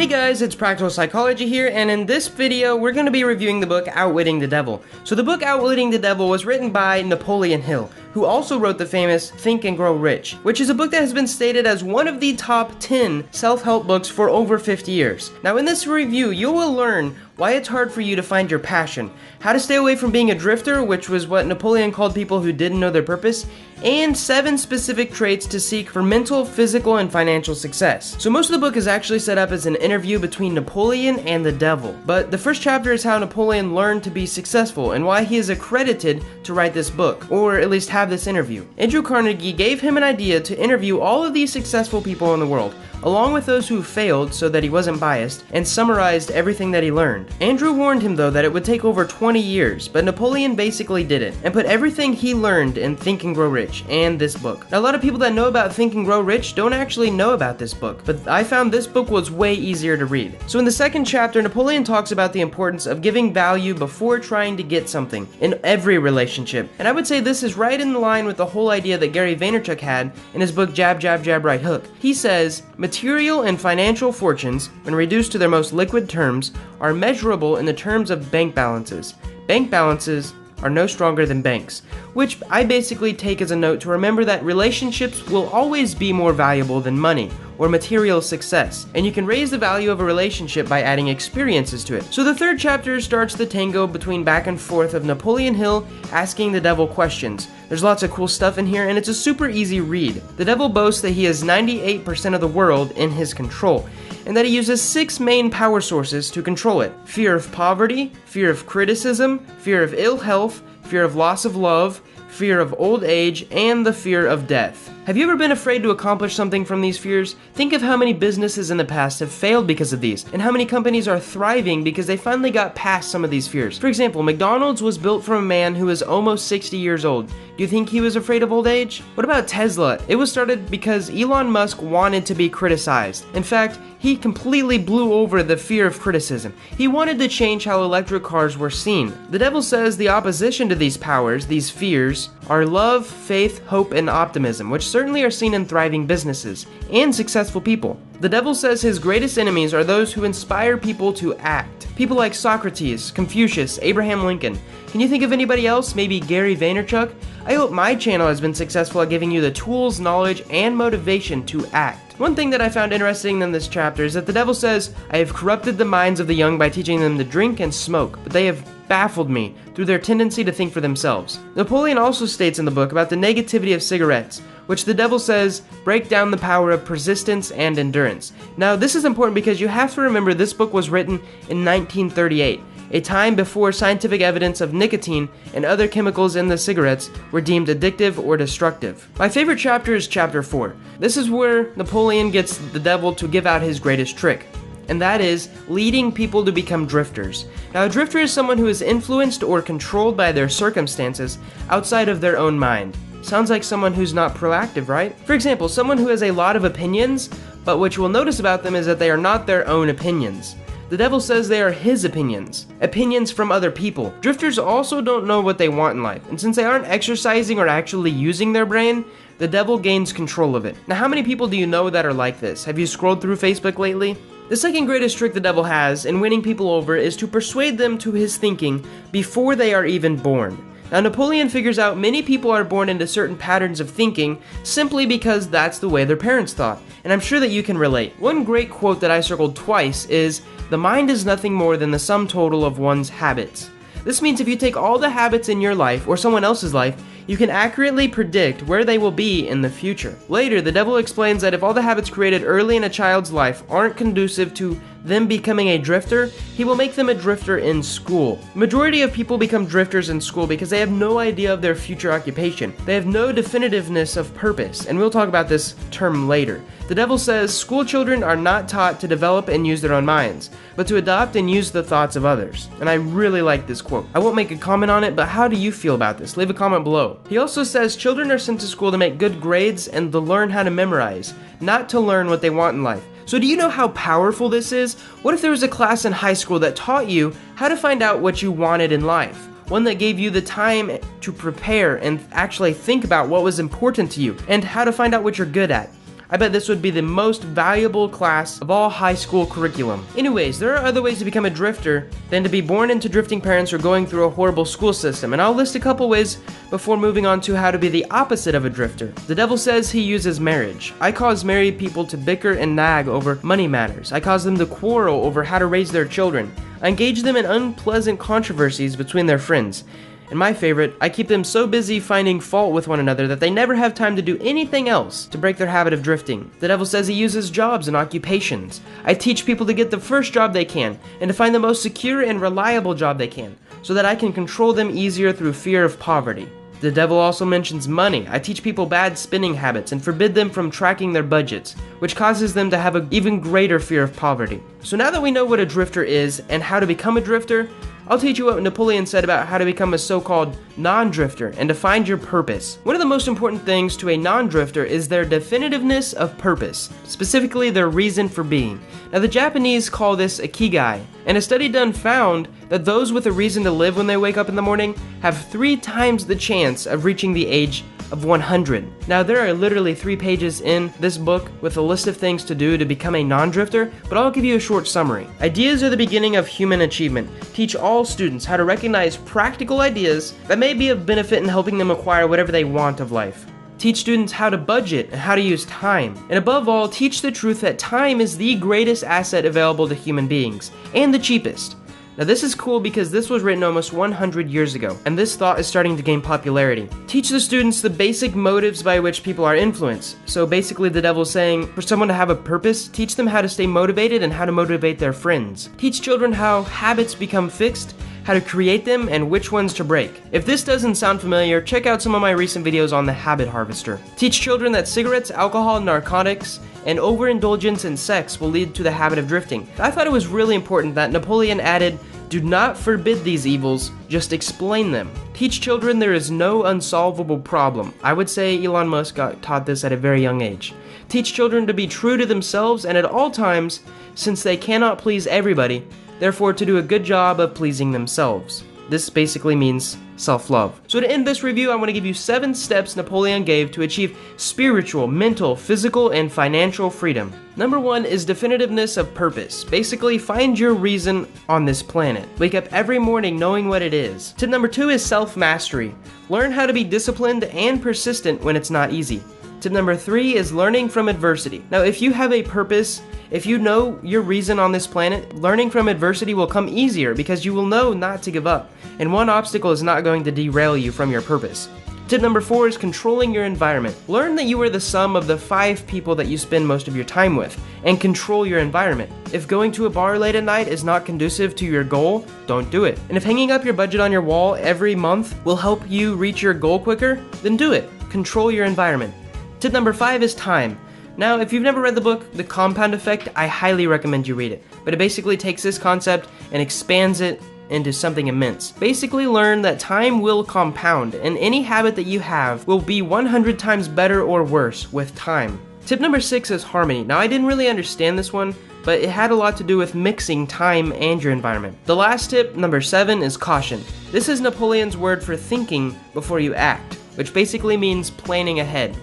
Hey guys, it's Practical Psychology here, and in this video, we're going to be reviewing the book Outwitting the Devil. So the book Outwitting the Devil was written by Napoleon Hill, who also wrote the famous Think and Grow Rich, which is a book that has been stated as one of the top 10 self-help books for over 50 years. Now in this review, you will learn why it's hard for you to find your passion, how to stay away from being a drifter, which was what Napoleon called people who didn't know their purpose, and 7 specific traits to seek for mental, physical, and financial success. So most of the book is actually set up as an interview between Napoleon and the devil, but the first chapter is how Napoleon learned to be successful and why he is accredited to write this book, or at least have this interview. Andrew Carnegie gave him an idea to interview all of these successful people in the world, along with those who failed so that he wasn't biased, and summarized everything that he learned. Andrew warned him though that it would take over 20 years, but Napoleon basically did it, and put everything he learned in Think and Grow Rich and this book. Now, a lot of people that know about Think and Grow Rich don't actually know about this book, but I found this book was way easier to read. So in the second chapter, Napoleon talks about the importance of giving value before trying to get something in every relationship, and I would say this is right in line with the whole idea that Gary Vaynerchuk had in his book Jab, Jab, Jab, Right Hook. He says, material and financial fortunes, when reduced to their most liquid terms, are measurable in the terms of bank balances. Bank balances are no stronger than banks, which I basically take as a note to remember that relationships will always be more valuable than money or material success, and you can raise the value of a relationship by adding experiences to it. So the third chapter starts the tango between back and forth of Napoleon Hill asking the devil questions. There's lots of cool stuff in here, and it's a super easy read. The devil boasts that he has 98% of the world in his control, and that he uses 6 main power sources to control it: fear of poverty, fear of criticism, fear of ill health, fear of loss of love, fear of old age, and the fear of death. Have you ever been afraid to accomplish something from these fears? Think of how many businesses in the past have failed because of these, and how many companies are thriving because they finally got past some of these fears. For example, McDonald's was built from a man who was almost 60 years old. Do you think he was afraid of old age? What about Tesla? It was started because Elon Musk wanted to be criticized. In fact, he completely blew over the fear of criticism. He wanted to change how electric cars were seen. The devil says the opposition to these powers, these fears, are love, faith, hope, and optimism, which certainly are seen in thriving businesses and successful people. The devil says his greatest enemies are those who inspire people to act. People like Socrates, Confucius, Abraham Lincoln. Can you think of anybody else? Maybe Gary Vaynerchuk? I hope my channel has been successful at giving you the tools, knowledge, and motivation to act. One thing that I found interesting in this chapter is that the devil says, I have corrupted the minds of the young by teaching them to drink and smoke, but they have baffled me through their tendency to think for themselves. Napoleon also states in the book about the negativity of cigarettes, which the devil says break down the power of persistence and endurance. Now, this is important because you have to remember this book was written in 1938. A time before scientific evidence of nicotine and other chemicals in the cigarettes were deemed addictive or destructive. My favorite chapter is chapter 4. This is where Napoleon gets the devil to give out his greatest trick, and that is leading people to become drifters. Now, a drifter is someone who is influenced or controlled by their circumstances outside of their own mind. Sounds like someone who's not proactive, right? For example, someone who has a lot of opinions, but what you will notice about them is that they are not their own opinions. The devil says they are his opinions from other people. Drifters also don't know what they want in life, and since they aren't exercising or actually using their brain, the devil gains control of it. Now, how many people do you know that are like this? Have you scrolled through Facebook lately? The second greatest trick the devil has in winning people over is to persuade them to his thinking before they are even born. Now, Napoleon figures out many people are born into certain patterns of thinking simply because that's the way their parents thought, and I'm sure that you can relate. One great quote that I circled twice is, "The mind is nothing more than the sum total of one's habits." This means if you take all the habits in your life or someone else's life, you can accurately predict where they will be in the future. Later, the devil explains that if all the habits created early in a child's life aren't conducive to them becoming a drifter, he will make them a drifter in school. The majority of people become drifters in school because they have no idea of their future occupation. They have no definitiveness of purpose, and we'll talk about this term later. The devil says school children are not taught to develop and use their own minds, but to adopt and use the thoughts of others. And I really like this quote. I won't make a comment on it, but how do you feel about this? Leave a comment below. He also says children are sent to school to make good grades and to learn how to memorize, not to learn what they want in life. So do you know how powerful this is? What if there was a class in high school that taught you how to find out what you wanted in life? One that gave you the time to prepare and actually think about what was important to you and how to find out what you're good at. I bet this would be the most valuable class of all high school curriculum. Anyways, there are other ways to become a drifter than to be born into drifting parents or going through a horrible school system, and I'll list a couple ways before moving on to how to be the opposite of a drifter. The devil says he uses marriage. I cause married people to bicker and nag over money matters. I cause them to quarrel over how to raise their children. I engage them in unpleasant controversies between their friends. And my favorite, I keep them so busy finding fault with one another that they never have time to do anything else to break their habit of drifting. The devil says he uses jobs and occupations. I teach people to get the first job they can and to find the most secure and reliable job they can, so that I can control them easier through fear of poverty. The devil also mentions money. I teach people bad spending habits and forbid them from tracking their budgets, which causes them to have an even greater fear of poverty. So now that we know what a drifter is and how to become a drifter, I'll teach you what Napoleon said about how to become a so-called non-drifter and to find your purpose. One of the most important things to a non-drifter is their definitiveness of purpose, specifically their reason for being. Now the Japanese call this ikigai, and a study done found that those with a reason to live when they wake up in the morning have 3 times the chance of reaching the age of 100. Now there are literally 3 pages in this book with a list of things to do to become a non-drifter, but I'll give you a short summary. Ideas are the beginning of human achievement. Teach all students how to recognize practical ideas that may be of benefit in helping them acquire whatever they want of life. Teach students how to budget and how to use time. And above all, teach the truth that time is the greatest asset available to human beings, and the cheapest. Now this is cool because this was written almost 100 years ago, and this thought is starting to gain popularity. Teach the students the basic motives by which people are influenced. So basically the devil's saying, for someone to have a purpose, teach them how to stay motivated and how to motivate their friends. Teach children how habits become fixed, how to create them, and which ones to break. If this doesn't sound familiar, check out some of my recent videos on the habit harvester. Teach children that cigarettes, alcohol, narcotics, and overindulgence in sex will lead to the habit of drifting. I thought it was really important that Napoleon added, do not forbid these evils, just explain them. Teach children there is no unsolvable problem. I would say Elon Musk got taught this at a very young age. Teach children to be true to themselves and at all times, since they cannot please everybody, therefore to do a good job of pleasing themselves. This basically means self-love. So to end this review, I want to give you 7 steps Napoleon gave to achieve spiritual, mental, physical, and financial freedom. Number 1 is definitiveness of purpose. Basically, find your reason on this planet. Wake up every morning knowing what it is. Tip number 2 is self-mastery. Learn how to be disciplined and persistent when it's not easy. Tip number 3 is learning from adversity. Now, if you have a purpose, if you know your reason on this planet, learning from adversity will come easier because you will know not to give up, and one obstacle is not going to derail you from your purpose. Tip number 4 is controlling your environment. Learn that you are the sum of the 5 people that you spend most of your time with, and control your environment. If going to a bar late at night is not conducive to your goal, don't do it. And if hanging up your budget on your wall every month will help you reach your goal quicker, then do it. Control your environment. Tip number 5 is time. Now, if you've never read the book, The Compound Effect, I highly recommend you read it. But it basically takes this concept and expands it into something immense. Basically learn that time will compound, and any habit that you have will be 100 times better or worse with time. Tip number 6 is harmony. Now, I didn't really understand this one, but it had a lot to do with mixing time and your environment. The last tip, number 7, is caution. This is Napoleon's word for thinking before you act, which basically means planning ahead.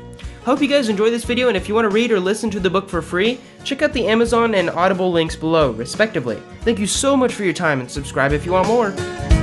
Hope you guys enjoyed this video, and if you want to read or listen to the book for free, check out the Amazon and Audible links below, respectively. Thank you so much for your time, and subscribe if you want more.